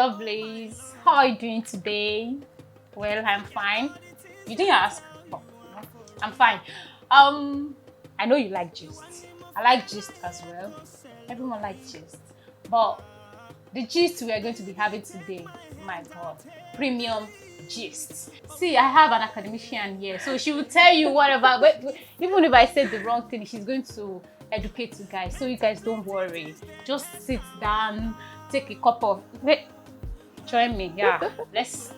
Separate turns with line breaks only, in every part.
lovelies. How are you doing today? Well, I'm fine. You didn't ask? Oh, I'm fine. I know you like gist. I like gist as well. Everyone likes gist. But the gist we are going to be having today, my God, premium gist. See, I have an academician here, so she will tell you whatever. But even if I said the wrong thing, she's going to educate you guys. So you guys don't worry. Just sit down, take a cup of. Wait, join me. Yeah, let's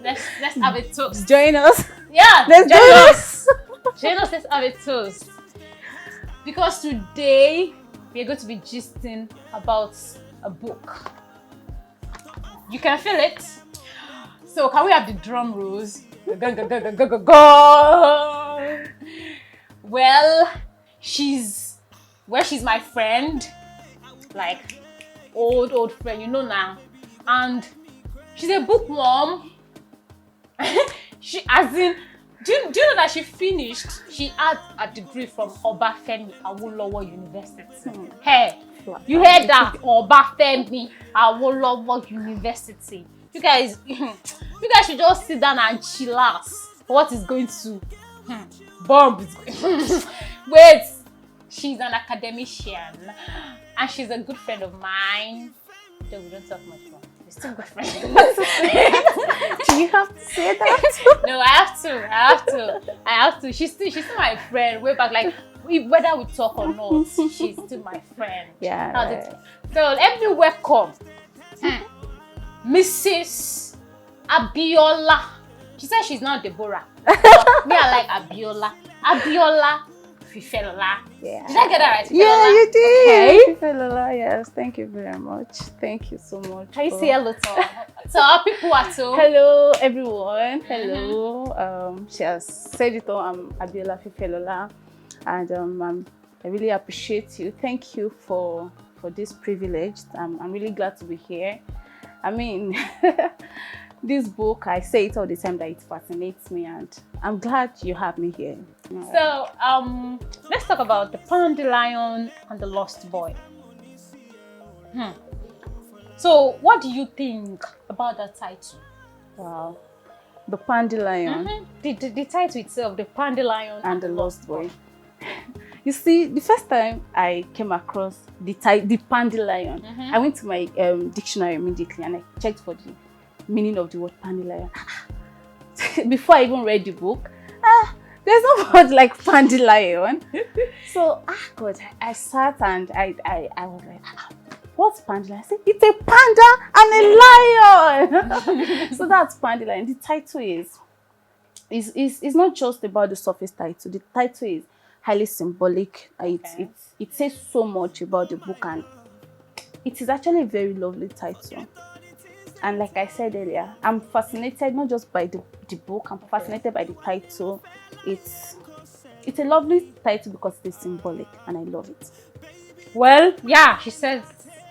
have a toast.
Join us.
Yeah,
Let's
join
do
us. Join us. Let's have a toast. Because today we are going to be gisting about a book. You can feel it. So can we have the drum rolls? Well, she's my friend, like old friend, you know now, and she's a bookworm. She, as in, do you know that she finished? She had a degree from Obafemi Awolowo University. Hey, you heard that? Obafemi Awolowo University. You guys should just sit down and chillax. What is going to bomb? Wait, she's an academician and she's a good friend of mine. Though we don't talk much more. We're still good friends.
Do you have to say that?
No, I have to. She's still my friend. Way back, like whether we talk or not, she's still my friend.
Yeah.
Right. So let me welcome Mrs. Abiola. She said she's not Deborah. But me, I like Abiola. Abiola Fifelola.
Yeah.
Did I get that right?
Yeah,
Fifelola?
you did.
Okay.
Fifelola, yes. Thank you very much. Thank you so much.
Can you say hello to our people at home?
Hello, everyone. Hello. She has said it all. I'm Abiola Fifelola, and I really appreciate you. Thank you for this privilege. I'm really glad to be here. I mean, this book, I say it all the time that it fascinates me, and I'm glad you have me here.
So, let's talk about The Dandelion and the Lost Boy. So, what do you think about that title?
Wow. The Dandelion.
The title itself, The Dandelion
and the Lost Boy. You see, the first time I came across the Dandelion, I went to my dictionary immediately and I checked for the meaning of the word Dandelion. Before I even read the book, there's no word like Dandelion. So, God, I sat and I was like, what's Dandelion? I said, it's a panda and a lion. So that's Dandelion. The title is not just about the surface title. The title is highly symbolic.
Okay.
It says so much about the book, and it is actually a very lovely title. And like I said earlier, I'm fascinated not just by the book, I'm fascinated by the title. It's a lovely title because it's symbolic and I love it.
Well, yeah, she says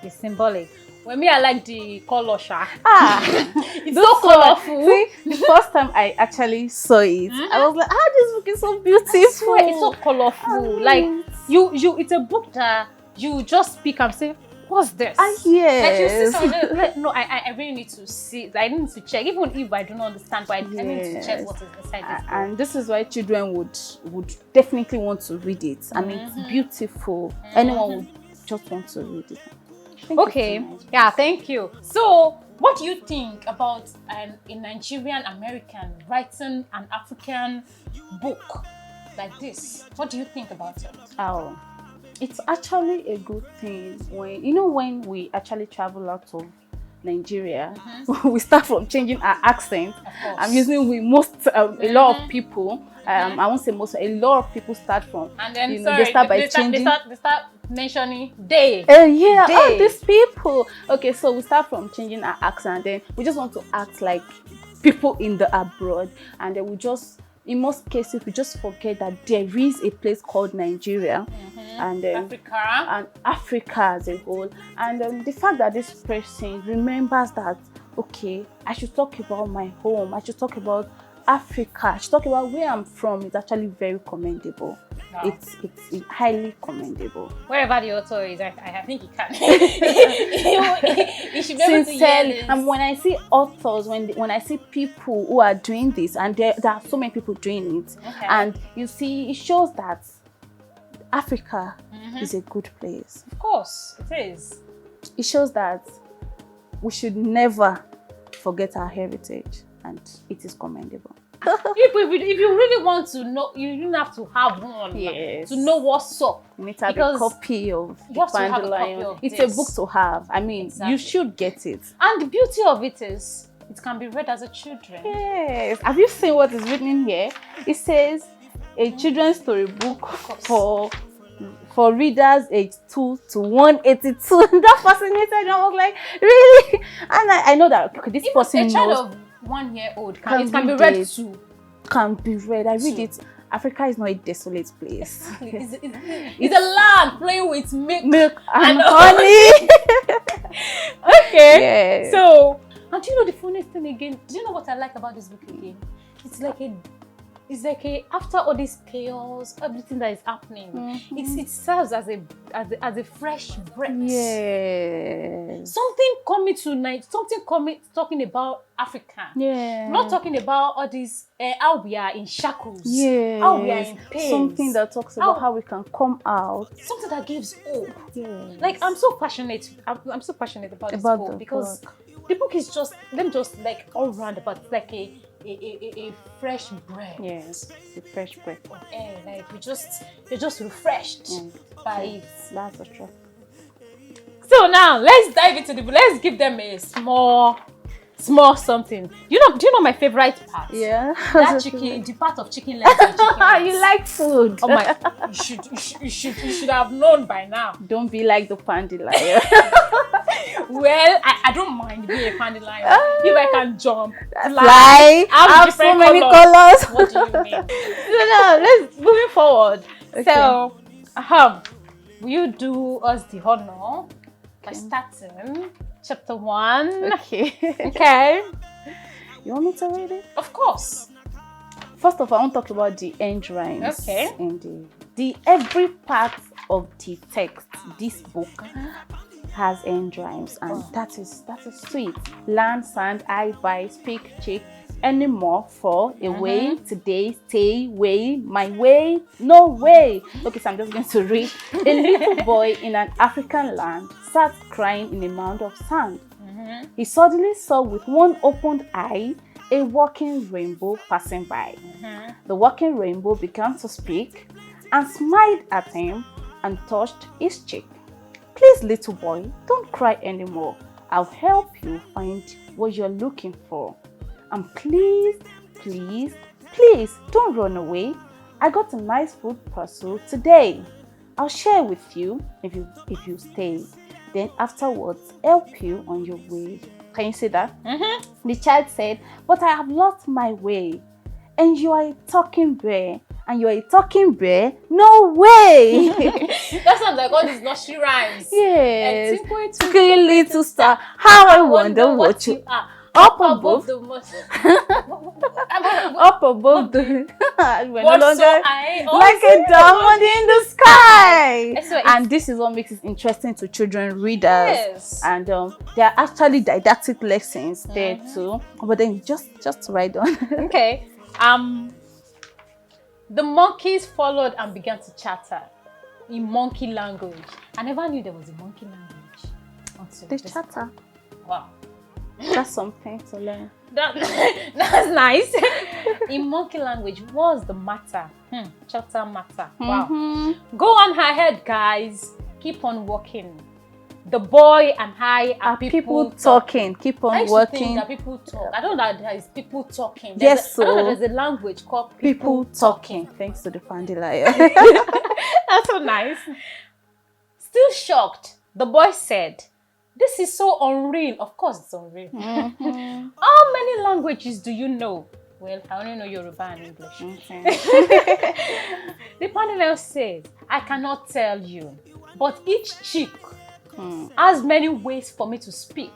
it's symbolic. Well, me, I like the color, Sha. It's so colorful.
See, the first time I actually saw it, I was like, this book is so beautiful.
I swear, it's so colorful. Like, it's a book that you just pick and say, what's this?
Yes.
Like, you see something, like, no, I really need to see, I need to check, even if I do not understand, but I need to check what is inside this book.
And this is why children would definitely want to read it. I mean, it's beautiful. Anyone would just want to read it.
Okay, yeah, thank you. So, what do you think about a Nigerian American writing an African book like this? What do you think about it?
Oh, it's actually a good thing when we actually travel out of Nigeria, we start from changing our accent. I'm using a lot of people. I won't say most, a lot of people start from.
And then
they start
mentioning they.
All these people. Okay, so we start from changing our accent. Then we just want to act like people in the abroad, and then we just, in most cases, we just forget that there is a place called Nigeria, and Africa as a whole. And the fact that this person remembers that, okay, I should talk about my home, I should talk about Africa, I should talk about where I'm from, is actually very commendable.
Wow.
It's highly commendable.
Wherever the author is, I think he can. He should be able to hear
Sincerely,
this.
and when I see authors, when I see people who are doing this, and there are so many people doing it,
Okay.
and you see, it shows that Africa is a good place.
Of course, it is.
It shows that we should never forget our heritage, and it is commendable.
If you really want to know, you don't have to have one.
Yes.
To know what's up.
You need to have a
Because
copy of
you have to have a copy
Dandelion.
of
It's
this.
a book to have. I mean,
Exactly.
you should get it.
And the beauty of it is, it can be read as a children.
Yes. Have you seen what is written in here? It says a children's storybook for readers aged 2 to 182. That fascinated me. I was like, really? And I know that this
Even
person
a child
knows
of 1 year old
Can
can be
read
read
it.
too.
can be read. I read
True.
it. Africa is not a desolate place.
It's a land playing with
Milk and
and
honey.
Okay.
Yes.
So, and do you know the funniest thing again? Do you know what I like about this book again? It's like a after all this chaos, everything that is happening, it serves as a fresh breath.
Yes.
Something coming tonight, talking about Africa.
Yeah.
Not talking about all this how we are in shackles.
Yes.
How we are in pain.
Something that talks about how we can come out.
Something that gives hope.
Yes.
Like I'm so passionate about this book
the
because the book is just like all round about. It's like a fresh breath.
Yes, it's a fresh breath.
Of air. Like you're just refreshed by it.
That's the truth.
So now let's dive into the book. Let's give them a small something. Do you know my favorite part?
Yeah.
That chicken, the part of chicken legs and chicken legs.
You like food.
Oh my! You should have known by now.
Don't be like the pandy liar.
Well, I don't mind being a pandy lion. If I can jump,
Fly, have so
different
many colors.
What do you mean?
No, let's moving forward. Okay.
So, will you do us the honor by starting chapter 1?
Okay.
Okay.
You want me to read it?
Of course.
First of all, I want to talk about the end rhymes.
Okay.
And the every part of the text, this book has end rhymes, and that is sweet. Land, sand, I buy, speak, chick, anymore, for, away, today, stay, way, my way, no way. Okay, so I'm just going to read. A little boy in an African land sat crying in a mound of sand. He suddenly saw with one opened eye a walking rainbow passing by. The walking rainbow began to speak and smiled at him and touched his cheek. Please, little boy, don't cry anymore. I'll help you find what you're looking for. And please, don't run away. I got a nice food parcel today. I'll share with you if you stay. Then afterwards, help you on your way. Can you see that? The child said, but I have lost my way. And you are a talking bear. And you're a talking bear? No way!
That sounds like all these nursery rhymes.
Yes.
Like,
Twinkle little star, how I wonder what you are. Up above
the most.
up above the we're no
What's
longer
so high?
like a diamond in the sky.
So
And this is what makes it interesting to children readers.
Yes.
And there are actually didactic lessons there too. But then just write on.
Okay. The monkeys followed and began to chatter in monkey language. I never knew there was a monkey language. Until
They
this-
chatter.
Wow.
That's something to learn.
That's nice. In monkey language, what's the matter? Chatter matter. Wow. Go on ahead, guys. Keep on walking. The boy and I are
People talking. Keep
I
on
used to think
working.
that people talk. I don't know that there is people talking.
Yes,
I don't know
so-
there's a language called
People talking. Thanks to the pandy liar.
That's so nice. Still shocked, the boy said, "This is so unreal." Of course, it's unreal. How many languages do you know? Well, I only know Yoruba and English. The panel said, "I cannot tell you, but each chick has many ways for me to speak.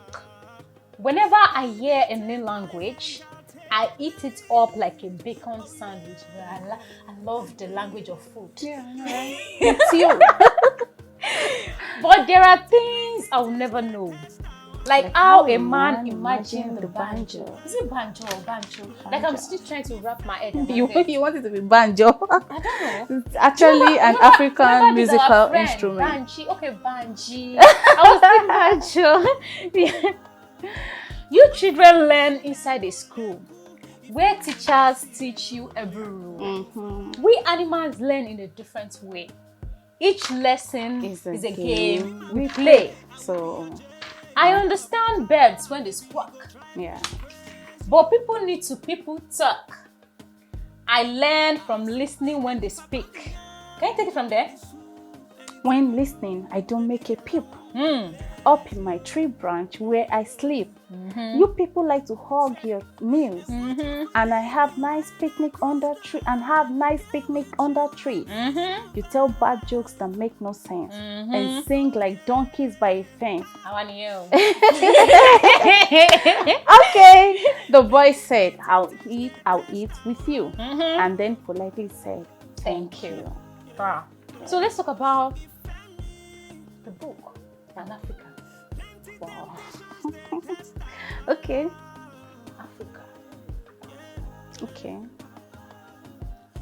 Whenever I hear a new language, I eat it up like a bacon sandwich. I love the language of food.
Yeah, right. It's you.
But there are things I will never know. Like how a man imagined the banjo. Is it banjo or banjo? Like I'm still trying to wrap my head around it.
You want it to be banjo?
I don't know.
It's actually an African musical instrument.
Banji. Okay, banji. I was thinking banjo. You children learn inside a school where teachers teach you every rule. We animals learn in a different way. Each lesson is a game we play.
So
I understand birds when they squawk.
yeah.
But people need to people talk. I learn from listening when they speak. Can you take it from there?
When listening, I don't make a peep. Up in my tree branch where I sleep. You people like to hug your meals. And I have nice picnic under tree You tell bad jokes that make no sense and sing like donkeys by a fence.
How are you?
Okay. The boy said, I'll eat with you. And then politely said, thank you.
Wow. So let's talk about the book, Pan Africa.
Wow. Okay.
Africa.
Okay.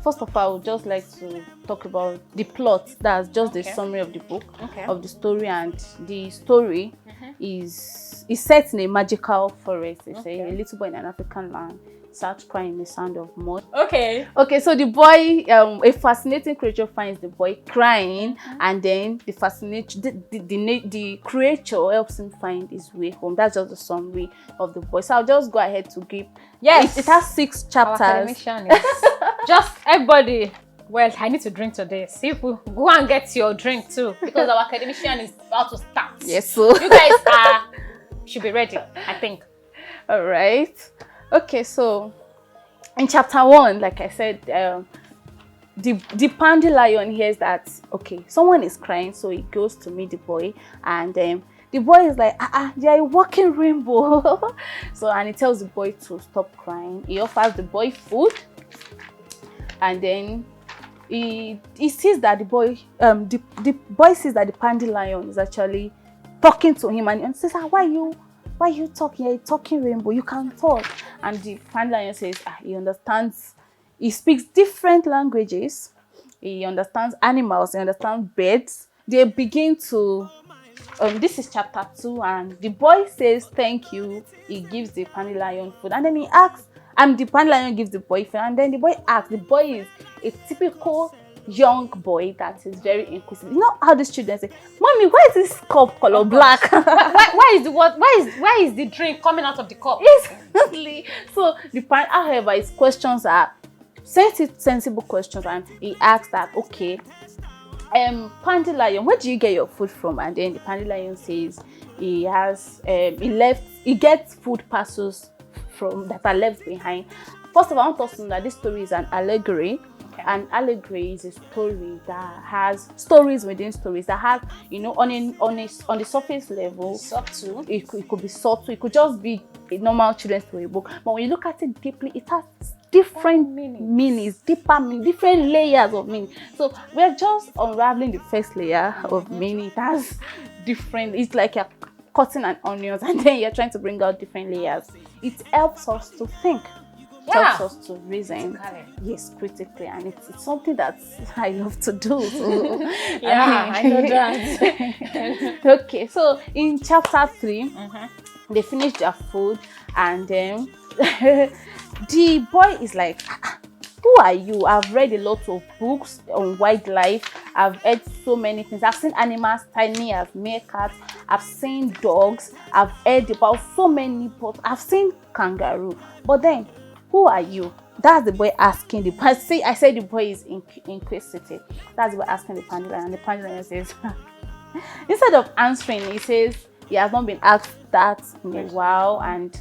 First of all, I would just like to talk about the plot. That's just the summary of the book, of the story, and the story is set in a magical forest. It's a little boy in an African land starts crying in the sound of mud. Okay, so the boy, a fascinating creature finds the boy crying, and then the creature helps him find his way home. That's just the summary of the boy. So I'll just go ahead to give.
Yes,
it has 6 chapters.
Just everybody. Well, I need to drink today. See, go and get your drink too, because our academician is about to start.
Yes, so
you guys should be ready, I think.
All right. Okay, so in chapter 1, like I said, the pandy lion hears that someone is crying, so he goes to meet the boy, and the boy is like, they are a walking rainbow. So, and he tells the boy to stop crying. He offers the boy food, and then he sees that the boy sees that the pandy lion is actually talking to him, and he says, why are you talking? You're a talking rainbow. You can talk. And the pandy lion says, he understands. He speaks different languages. He understands animals. He understands birds. They begin to. This is chapter 2, and the boy says thank you. He gives the pandy lion food, and then he asks. The pandy lion gives the boy food, and then the boy asks. The boy is a typical young boy that is very inquisitive. You know how these children say, "Mommy, why is this cup color black?
why is the drink coming out of the cup?"
Exactly. So however, his questions are sensible questions, and he asks that, pandy lion, where do you get your food from? And then the pandy lion says he gets food parcels that are left behind. First of all, I want us to know that this story is an allegory. An allegory is a story that has stories within stories that has, on the surface level,
subtle.
It could be subtle. It could just be a normal children's story book. But when you look at it deeply, it has different meanings, deeper meaning, different layers of meaning. So we're just unraveling the first layer of meaning. It has different. It's like you're cutting an onions, and then you're trying to bring out different layers. It helps us to think. Helps us to reason, critically, and it's something that I love to do. So,
I know that.
Okay, so in chapter 3, they finish their food, and then the boy is like, who are you? I've read a lot of books on wildlife. I've heard so many things. I've seen animals tiny as meerkats. I've seen dogs. I've heard about so many, but I've seen kangaroo. But then, who are you? That's the boy asking the boy. See, I said the boy is inquisitive. That's the boy asking the pandy lion, and the pandy lion says, instead of answering, he says he has not been asked that in a while, and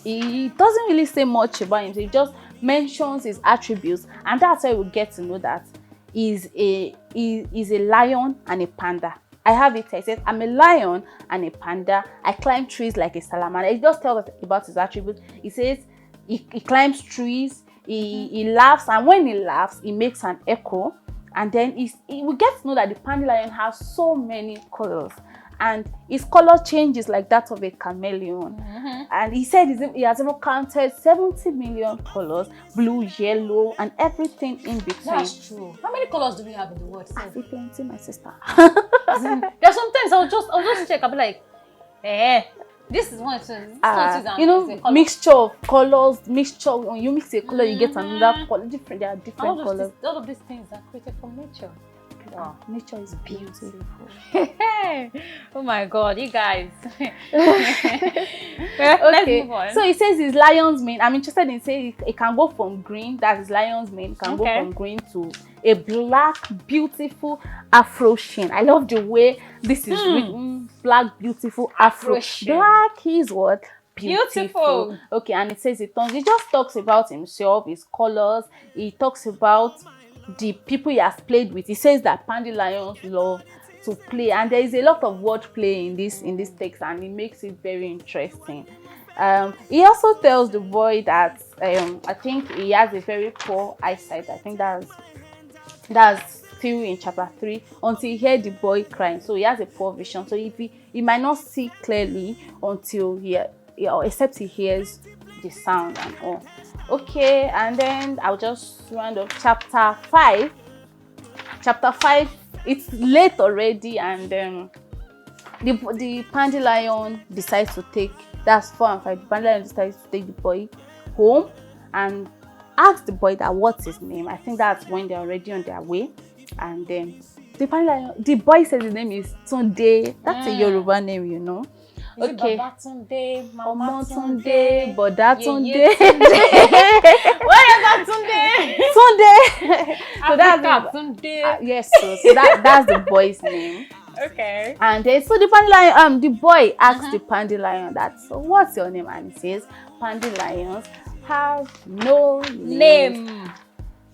he doesn't really say much about himself. He just mentions his attributes, and that's how we get to know that he's a lion and a panda. I have it. I said, I'm a lion and a panda. I climb trees like a salamander. He just tells us about his attributes. He says, he climbs trees, he laughs, and when he laughs, he makes an echo. And then we get to know that the pandy lion has so many colors, and his color changes like that of a chameleon. And he said he has ever counted 70 million colors, blue, yellow, and everything in between.
That's true. How many colors do we have in the world?
I see plenty, my sister.
There's sometimes I'll just check. I'll be like, this is one.
Mixture of colors, when you mix a color, you get another color. There are different colors.
All of these things are created from nature. Wow,
nature is beautiful.
Oh my God, you guys.
Okay,
let's move on.
So it says his lion's mane. I'm interested in saying it can go from green, that's his lion's mane, can go from green to a black, beautiful afro sheen. I love the way this is written. Black, beautiful afro sheen. Black is what? Beautiful. Okay, and it says he just talks about himself, his colors. He talks about the people he has played with. He says that pandy lions love to play, and there is a lot of wordplay in this text, and it makes it very interesting. He also tells the boy that I think he has a very poor eyesight. I think that's still in chapter 3, until he heard the boy crying. So he has a poor vision. So if he might not see clearly until except he hears the sound and all. Okay, and then I'll just round up chapter 5. Chapter 5, it's late already, and the pandy lion decides to take, that's 4 and 5. The pandy lion decides to take the boy home and ask the boy that what's his name. I think that's when they're already on their way. And then the boy says his name is Tunde. That's a Yoruba name, you know.
Is it Baba Tunde, Mama
Tunde, Boda Tunde.
Whatever Tunde.
Tunde. So that's
Tunde.
Yes, so that's the boy's name.
Okay.
And then so the pandy lion, the boy asks the pandy lion that, so what's your name? And he says, pandy lions have no name.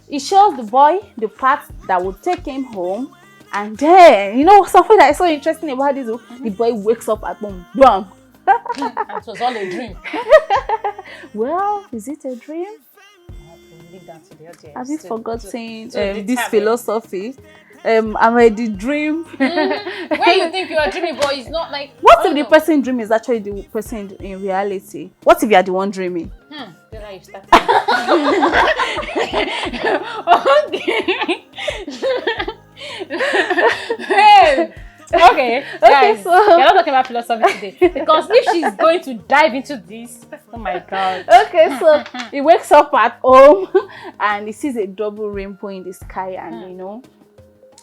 He shows the boy the path that would take him home. And then, you know, something that is so interesting about this, the boy wakes up at boom, bam.
And it was all a dream.
Well, is it a dream?
Leave that to the audience.
Have you forgotten this philosophy? Am I the dream?
Where you think you are dreaming, but it's not like.
What if the person dreaming is actually the person in reality? What if you are the one dreaming?
Then I start. Okay, guys,
so
we're not talking about philosophy today, because if she's going to dive into this, oh my God.
Okay, so he wakes up at home and he sees a double rainbow in the sky, and you know,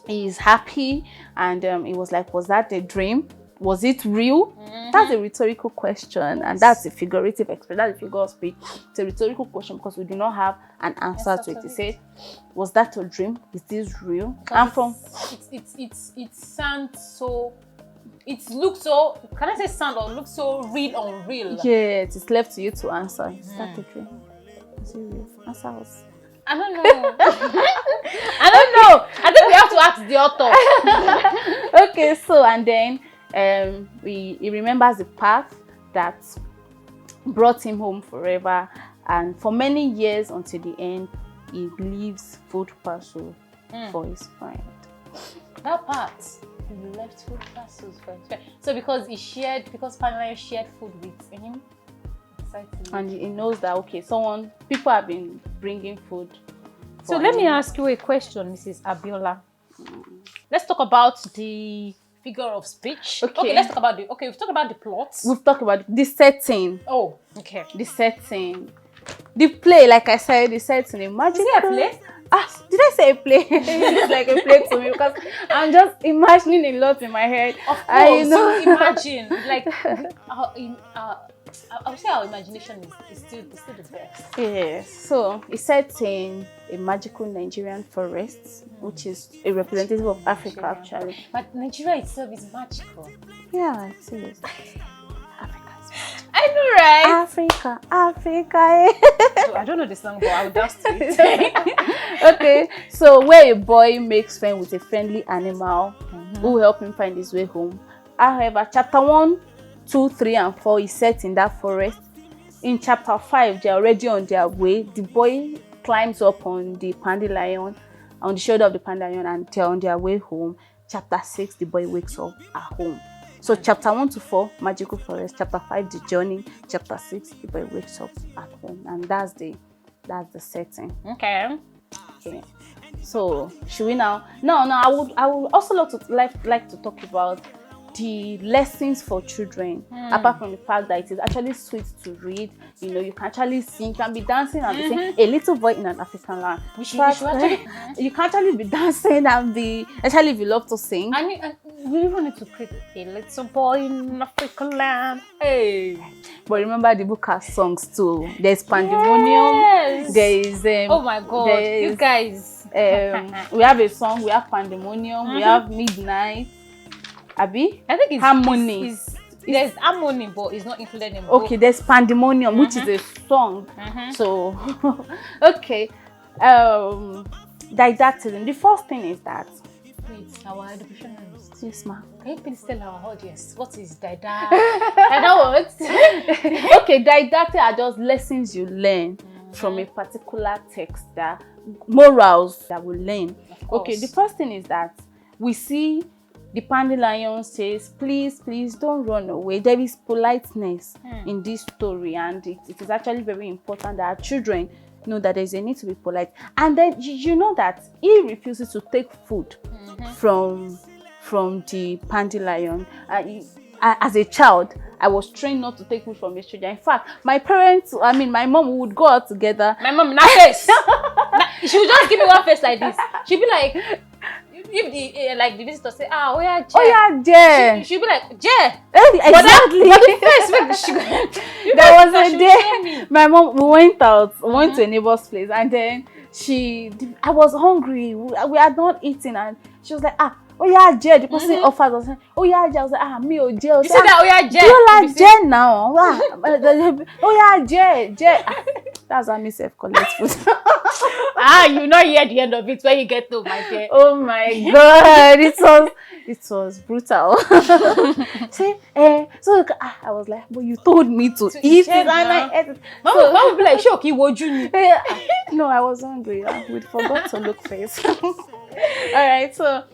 he's happy, and he was like, was that a dream? Was it real? That's a rhetorical question, and that's a figurative expression. That's a figure of speech. It's a rhetorical question because we do not have an answer to it. He said, was that a dream? Is this real? And from
it sounds so, it looks so, can I say sound or look so real unreal?
Yes, it's left to you to answer. Is that a dream? Is it real? Answer us.
I don't know. I don't know. I think we have to ask the author.
Okay, so and then he remembers the path that brought him home forever, and for many years until the end, he leaves food parcel for his friend.
That part, he left food parcels for his friend. So because Panela shared food with him,
and he knows that people have been bringing food.
So let me ask you a question, Mrs. Abiola. Let's talk about the figure of speech. Okay, let's talk about we've talked about the plots.
We've talked about the setting.
Oh, okay.
The setting. The play, like I said, the setting. Imagine.
Is it a play?
Did I say a play? It's like a play to me because I'm just imagining a lot in my head.
Of course, so imagine, like, I would say our imagination is still the best.
Yes. So it's set in a magical Nigerian forest, which is a representative of Africa, actually.
But Nigeria itself is magical.
Yeah, it is. Africa is magical.
I know, right?
Africa.
So, I don't know the song, but I would dance to it.
Okay, so where a boy makes friends with a friendly animal who will help him find his way home. However, chapter 1, 2, 3, and 4 is set in that forest. In chapter 5, they're already on their way. The boy climbs up on the dandelion, on the shoulder of the dandelion, and they're on their way home. Chapter 6, the boy wakes up at home. So chapter 1 to 4, magical forest. Chapter 5, the journey. Chapter 6, the boy wakes up at home, and that's the setting.
Okay.
Okay. So should we now? No. I would also like to talk about the lessons for children. Apart from the fact that it is actually sweet to read, you can actually sing, you can be dancing and be saying a little boy in an African land. You can actually be dancing and be, especially if you love to sing.
And we even need to create a little boy in an African land. Hey.
But remember, the book has songs too. There's pandemonium.
Yes.
There is
oh my God, you guys.
We have a song. We have pandemonium. We have midnight. Abi?
I think it's
harmony.
There's harmony, but it's not included in book.
Okay, there's pandemonium, which is a song. So, okay. Didactism. The first thing is that.
Wait, our educationalist.
Yes, ma'am.
Can you please tell our audience what is didactic? I know what.
Okay, didactic are just lessons you learn from a particular text, that morals that we learn. Okay, the first thing is that we see the dandelion says, please don't run away. There is politeness in this story, and it is actually very important that our children know that there is a need to be polite. And then you know that he refuses to take food from the dandelion. As a child, I was trained not to take food from a stranger. In fact, my mom would go out together.
My mom, not face. She would just give me one face like this. She'd be like, if the visitor say,
Jay.
She'd be like, Jay.
Exactly.
But the face,
there was a day my mom, we went to a neighbor's place, and then I was hungry. We had not eaten, and she was like, Jay. The person offered us, Jay. I was like, me or Jay.
You said that, Jay.
You like Jay now? Jay. That's how me self collect food.
You not hear the end of it when you get to my dear.
Oh my God, it was brutal. See, so I was like, but you told me to eat it, and I ate it.
Mom would be like, "Shoki, would you?"
No, I was hungry. We forgot to look face. All right, so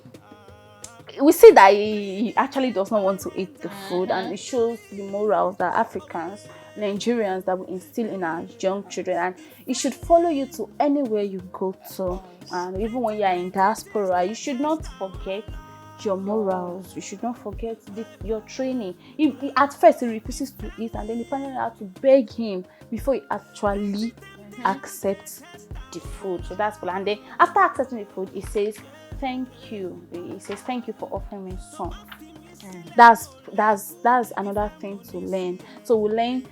we see that he actually does not want to eat the food, and it shows the morals that Africans, Nigerians, that we instill in our young children, and it should follow you to anywhere you go to. And even when you are in diaspora, you should not forget your morals. You should not forget your training. At first he refuses to eat, and then the parent had to beg him before he actually accepts the food. So that's cool. And then after accepting the food, he says thank you. He says thank you for offering me some. That's another thing to learn. So we learn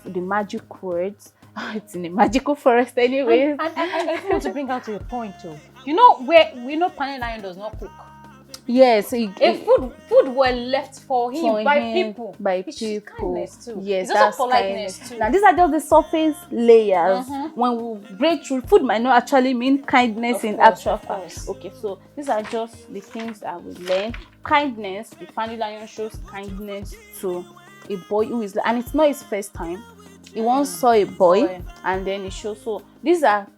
the magic words. It's in a magical forest anyway.
And I want to bring out to your point too. You know where we know dandelion does not cook.
Yes,
food were left for him by people.
It's kindness
too.
Yes,
it's also politeness too.
Now these are just the surface layers. When we break through, food might not actually mean kindness in actual fact. Okay, so these are just the things that we learn. Kindness. The dandelion shows kindness to a boy who is, and it's not his first time. He once saw a boy, and then he shows. So these are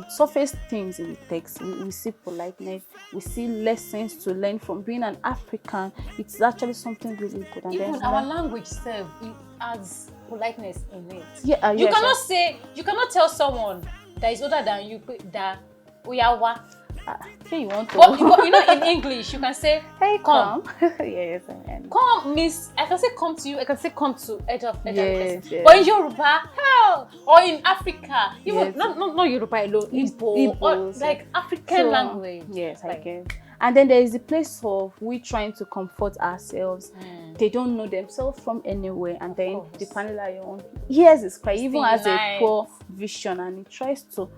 surface things in the text. We see politeness. We see lessons to learn from being an African. It's actually something really good. And
even our language itself, it has politeness in it. You cannot tell someone that is older than you that uyawa.
You want to.
But you know, in English, you can say,
"Hey, come."
Yes. Come means I can say come to you. I can say come to edge of
yes.
But in Yoruba, hell, or in Africa, even not Yoruba alone, Igbo, or like African language.
Yes, I guess. And then there is the place of we trying to comfort ourselves. They don't know themselves from anywhere, and then the dandelion hears his cry, even as a poor vision, and he tries to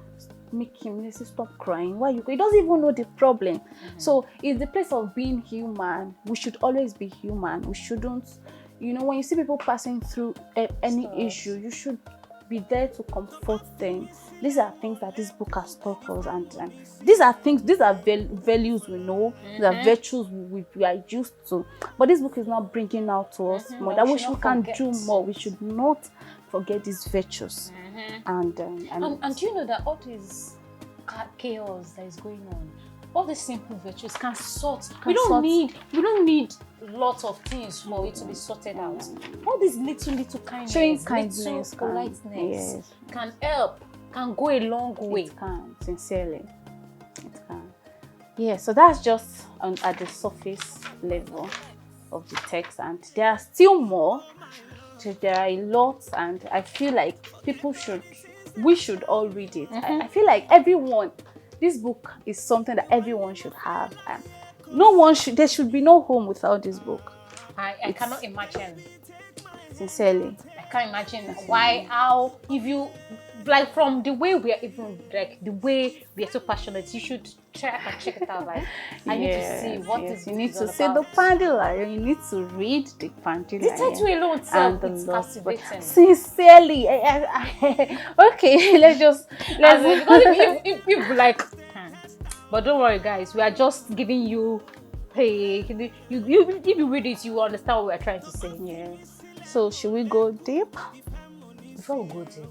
make him stop crying. Why he doesn't even know the problem. So it's the place of being human. We should always be human. We shouldn't, when you see people passing through any issue, you should be there to comfort them. These are things that this book has taught us, and these are values we know, these are virtues we are used to. But this book is not bringing out to us more. That we can do more. We should not forget these virtues. And do
you know that all this chaos that is going on, all these simple virtues can sort. We don't need lots of things for it to be sorted out. All these little kindness,
showing kindness,
little politeness can help, can go a long way.
It can, sincerely. It can. Yeah, so that's just at the surface level of the text, and there are still more. There are a lot, and I feel like we should all read it. I feel like this book is something that everyone should have, and there should be no home without this book.
I cannot imagine.
Sincerely.
I can't imagine how, if you, like, from the way we are even, like, the way we are so passionate, you should check it out. Like, I need to see what is.
You need to see the Pandilion. You need to read the Pandilion.
The title alone itself, it's captivating.
Sincerely. Okay, let's
because if like, but don't worry, guys. We are just giving you. Hey, if you read it, you will understand what we are trying to say.
Yes. So should we go deep?
Before we go deep,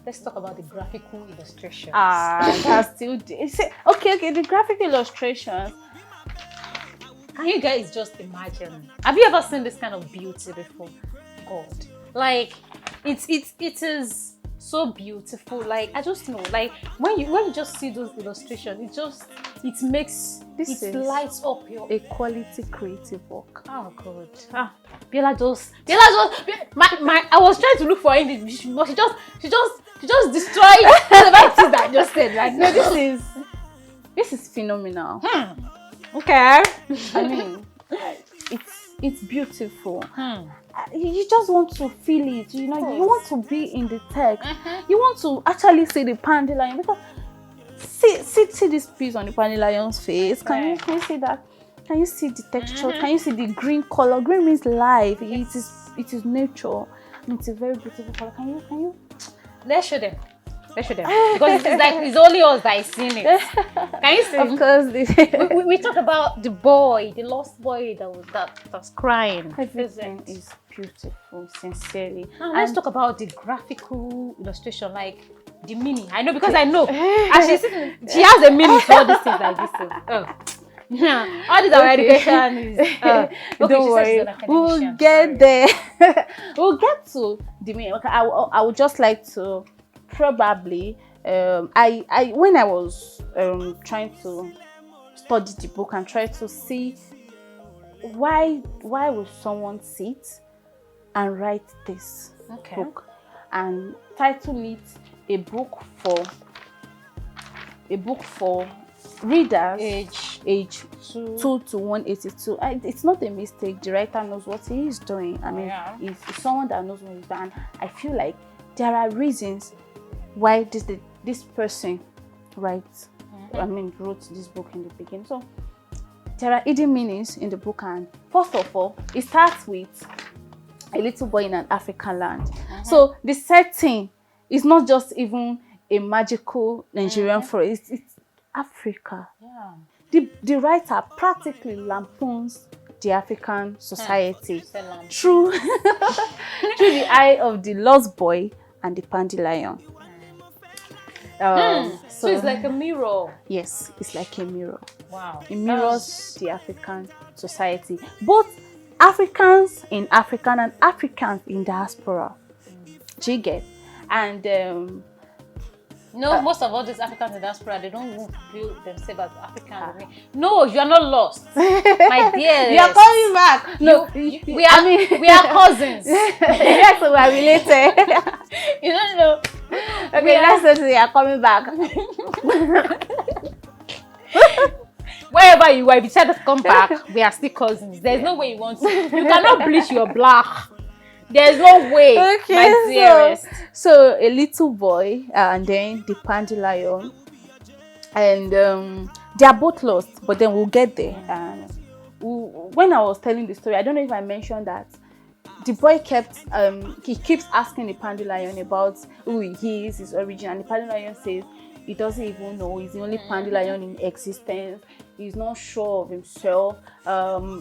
let's talk about the graphical illustrations.
That's still okay. The graphic illustrations.
Can you guys just imagine? Have you ever seen this kind of beauty before? God, like it is so beautiful. Like, I just know, like when you just see those illustrations, it lights up your
quality creative work.
Oh God. Abiola just I was trying to look for English, but she just destroyed whatever it is that I just said. Like,
no, this is phenomenal.
Okay.
I mean, it's beautiful. You just want to feel it, you know. You want to be in the text. You want to actually see the Pandilion, because see this piece on the Pandilion's face. Can you see that? Can you see the texture? Can you see the green color? Green means life. It is nature. And it's a very beautiful color. Can you?
Let's show them. Because it's like it's only us that is seeing it. Can you see?
Of course.
We talk about the boy, the lost boy that was crying.
Everything is beautiful, sincerely.
Now let's talk about the graphical illustration, like the meaning. I know, because I know. And she has a meaning for all these things like this. Yeah, all this our education is.
Don't worry, we'll get there. We'll get to the meaning. Okay, I would just like to probably. I when I was trying to study the book and try to see why would someone sit and write this book and title it a book for readers age 2 to 182. It's not a mistake. The writer knows what he is doing. I mean, he's someone that knows what he's done. I feel like there are reasons why this person wrote this book in the beginning. So there are hidden meanings in the book, and first of all, it starts with a little boy in an African land. So the setting is not just even a magical Nigerian forest. It's Africa. The writer practically lampoons the African society through the eye of the lost boy and the Pandilion.
So it's like a mirror.
Yes, it's like a mirror.
Wow.
It mirrors the African society. Both Africans in Africa and Africans in diaspora. Do you get? And
most of all these Africans in diaspora, they don't even feel themselves as African. No, you are not lost, my dear.
You are coming back. No,
we are cousins.
Yes, we are related.
You don't know.
Okay, let's say you are coming back.
Wherever you are, if you decide to come back, we are still cousins. There's no way you want to. You cannot bleach your black. There's no way, my dearest.
So a little boy and then the Pandilion, and they are both lost, but then we'll get there. And when I was telling the story, I don't know if I mentioned that the boy he keeps asking the Pandilion about who he is, his origin, and the Pandilion says he doesn't even know. He's the only Pandilion in existence. He's not sure of himself.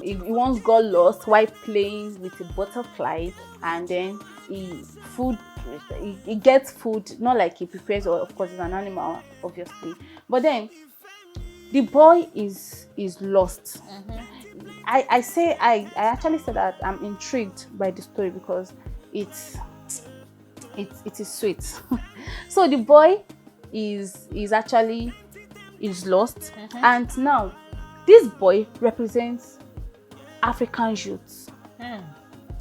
He once got lost while playing with a butterfly, and then he gets food, not like he prepares, or of course it's an animal, obviously. But then the boy is lost. I actually said that I'm intrigued by the story because it is sweet. So the boy is lost, and now this boy represents African youth.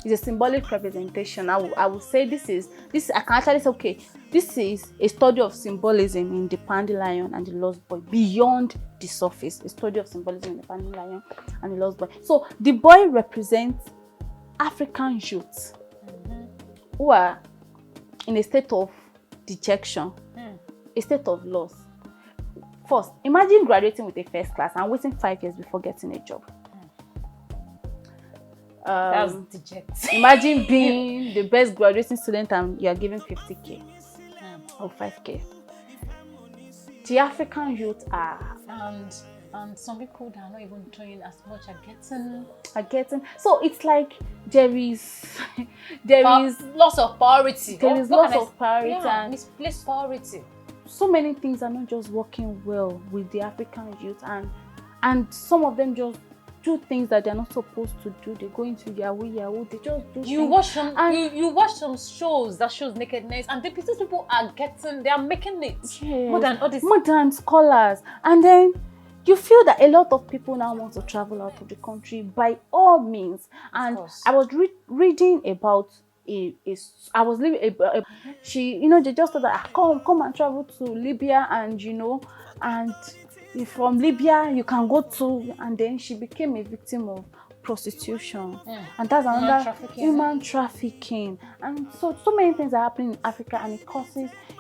It's a symbolic representation. I will say this. I can actually say, okay, this is a study of symbolism in the Pandilion and the Lost Boy beyond the surface. A study of symbolism in the Pandilion and the Lost Boy. So the boy represents African youth who are in a state of dejection, a state of loss. First, imagine graduating with a first class and waiting 5 years before getting a job.
That's deject.
Imagine being the best graduating student and you are given 50k or 5k. The African youth are,
and some people that are not even doing as much are getting.
So it's like there is
loss of priority.
There is loss of priority, and
misplaced priority.
So many things are not just working well with the African youth, and some of them just do things that they're not supposed to do. They go into Yahoo, they just do
you watch some shows that shows nakedness, and these people they are making it.
Yes,
more than
scholars. And then you feel that a lot of people now want to travel out of the country by all means. And I was reading about they just thought that come and travel to Libya, and from Libya you can go to, and then she became a victim of prostitution, and that's another human trafficking. And so many things are happening in Africa, and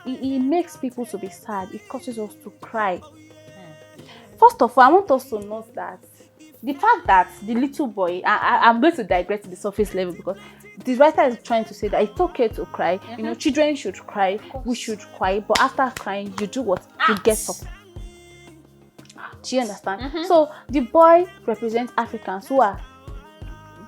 it makes people to be sad. It causes us to cry. First of all, I want us to note that the fact that the little boy, I'm going to digress to the surface level, because the writer is trying to say that it's okay to cry. Children should cry, we should cry, but after crying, you do what? You get up. Do you understand? So the boy represents Africans who are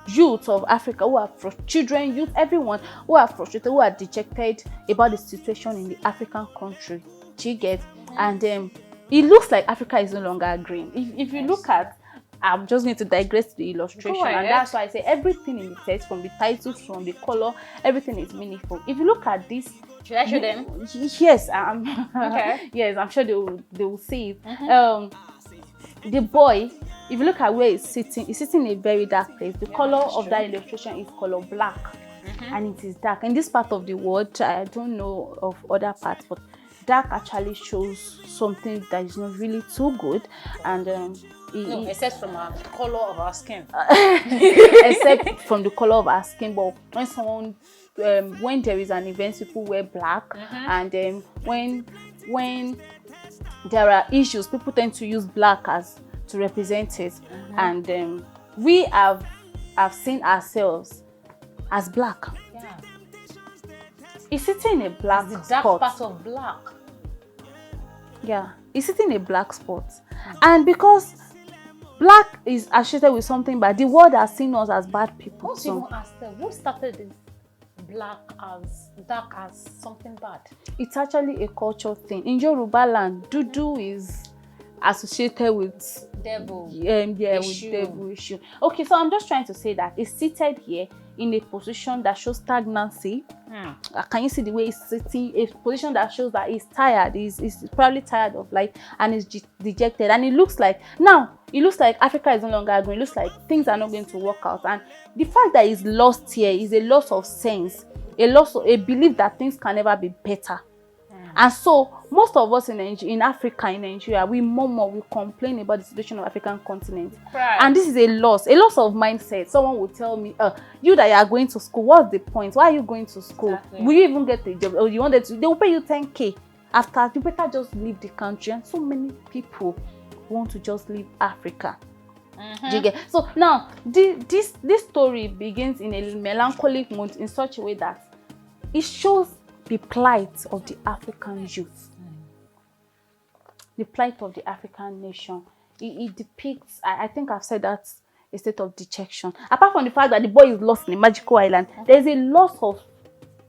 youth of Africa, who are children, youth, everyone who are frustrated, who are dejected about the situation in the African country. Do you get? And it looks like Africa is no longer green. If you look at, I'm just going to digress to the illustration, and that's why I say everything in the text, from the titles, from the color, everything is meaningful. If you look at this,
should I show them?
Yes, okay. Yes, I'm sure they will see it. The boy, if you look at where he's sitting in a very dark place. The color of that illustration is color black, and it is dark. In this part of the world, I don't know of other parts, but dark actually shows something that is not really too good. And
except from the color of our skin.
Except from the color of our skin. But when there is an event, people wear black, and when there are issues, people tend to use black to represent it. And we have seen ourselves as black.
Yeah.
It's sitting in a black
the dark
spot.
Part of black.
Yeah, it's sitting in a black spot. And because black is associated with something bad, the world has seen us as bad people.
Once you ask them, who started this dark as something bad? It's
actually a cultural thing. In Yoruba land, dudu is associated with
devil.
With devil issue. Okay, so I'm just trying to say that it's seated here in a position that shows stagnancy. Can you see the way he's sitting? A position that shows that he's tired. He's probably tired of life, and he's dejected. And it looks like Africa is no longer going. It looks like things are not going to work out. And the fact that he's lost here is a loss of sense, a belief that things can never be better. And so most of us in Africa, in Nigeria, we murmur, we complain about the situation of the African continent.
Right.
And this is a loss of mindset. Someone will tell me, you that you are going to school, what's the point? Why are you going to school?
Exactly.
Will you even get a job? Or you wanted to? They will pay you 10k. After, you better just leave the country. And so many people want to just leave Africa. Do you get? So now this story begins in a melancholic mood in such a way that it shows the plight of the African youth, the plight of the African nation. It depicts, I think I've said that, a state of dejection. Apart from the fact that the boy is lost in a magical island, there's a loss of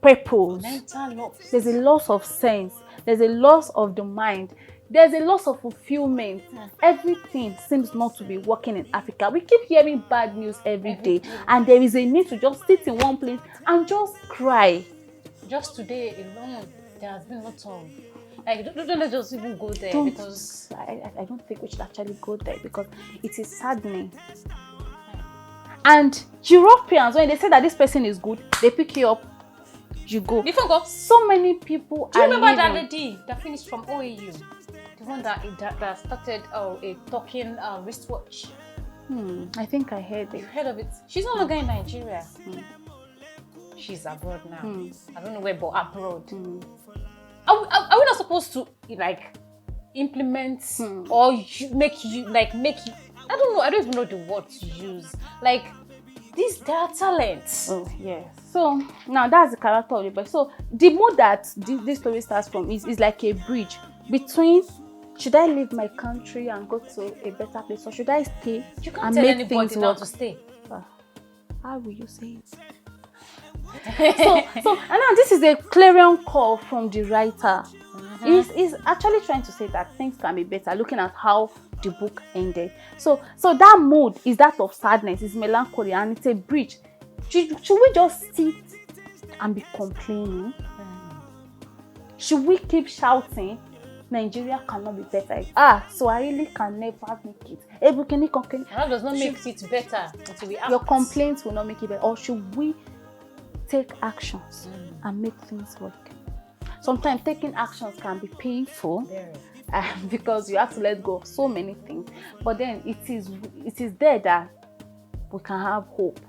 purpose,
mental loss.
There's a loss of sense, there's a loss of the mind, there's a loss of fulfillment. Everything seems not to be working in Africa. We keep hearing bad news every day, and there is a need to just sit in one place and just cry.
Just today alone, there has been lots of, like, don't let's just even go there, because
I don't think we should actually go there, because it is saddening. And Europeans, when they say that this person is good, they pick you up, you go.
Before go.
So many people.
Do you remember that lady that finished from OAU? The one that started a talking wristwatch.
I think I heard it.
You've heard of it? She's no longer in Nigeria. She's abroad now. I don't know where, but abroad. Are we not supposed to like implement or make you? I don't know. I don't even know the word to use. Like, they are talents.
Oh yes. So now that's the character of the boy. So the mood that this story starts from is like a bridge between, should I leave my country and go to a better place, or should I stay?
You can't
and
tell
make
anybody
things
now
work?
to stay.
How will you say it? so and now this is a clarion call from the writer. He's actually trying to say that things can be better, looking at how the book ended. So that mood is that of sadness, is melancholy, and it's a bridge. Should we just sit and be complaining? Should we keep shouting, Nigeria cannot be better? Swahili can never make it.
That does not make it better until we act.
Your complaints will not make it better. Or should we take actions and make things work? Sometimes taking actions can be painful because you have to let go of so many things. But then it is there that we can have hope.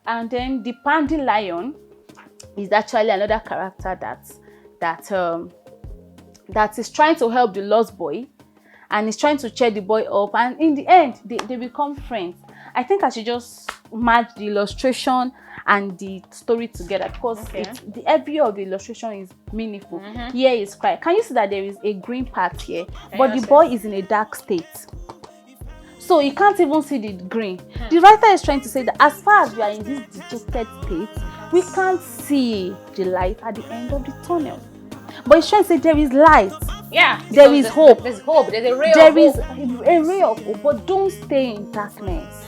And then the Pandy Lion is actually another character that is trying to help the lost boy, and is trying to cheer the boy up, and in the end they become friends. I think I should just match the illustration and the story together, because the every of the illustration is meaningful. Here is quiet. Can you see that there is a green part here, but the boy is in a dark state, so you can't even see the green. The writer is trying to say that as far as we are in this dejected state, we can't see the light at the end of the tunnel. But he's trying to say there is light.
Yeah,
there is hope.
There's hope. There's a ray of hope.
There is a ray of hope, but don't stay in darkness.